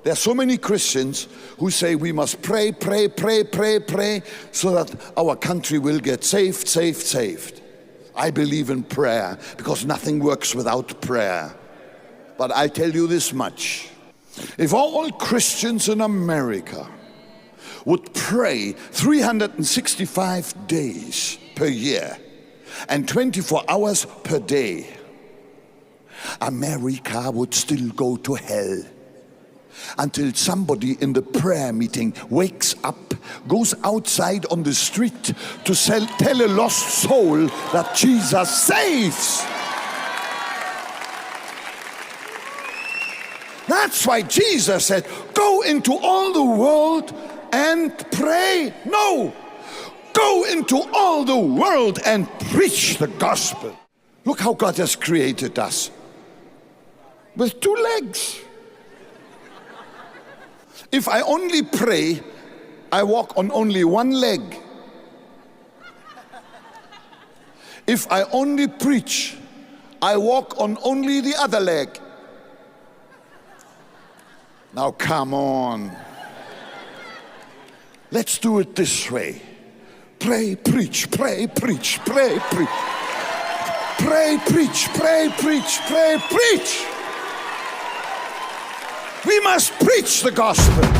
There are so many Christians who say we must pray, pray, pray, pray, pray, so that our country will get saved, saved, saved. I believe in prayer because nothing works without prayer. But I tell you this much. If all Christians in America would pray 365 days per year and 24 hours per day, America would still go to hell. Until somebody in the prayer meeting wakes up, goes outside on the street to tell a lost soul that Jesus saves. That's why Jesus said, go into all the world and pray. No, go into all the world and preach the gospel. Look how God has created us. With 2 legs. If I only pray, I walk on only 1 leg. If I only preach, I walk on only the other leg. Now come on. Let's do it this way. Pray, preach, pray, preach, pray, preach. Pray, preach, pray, preach, pray, preach. We must preach the gospel.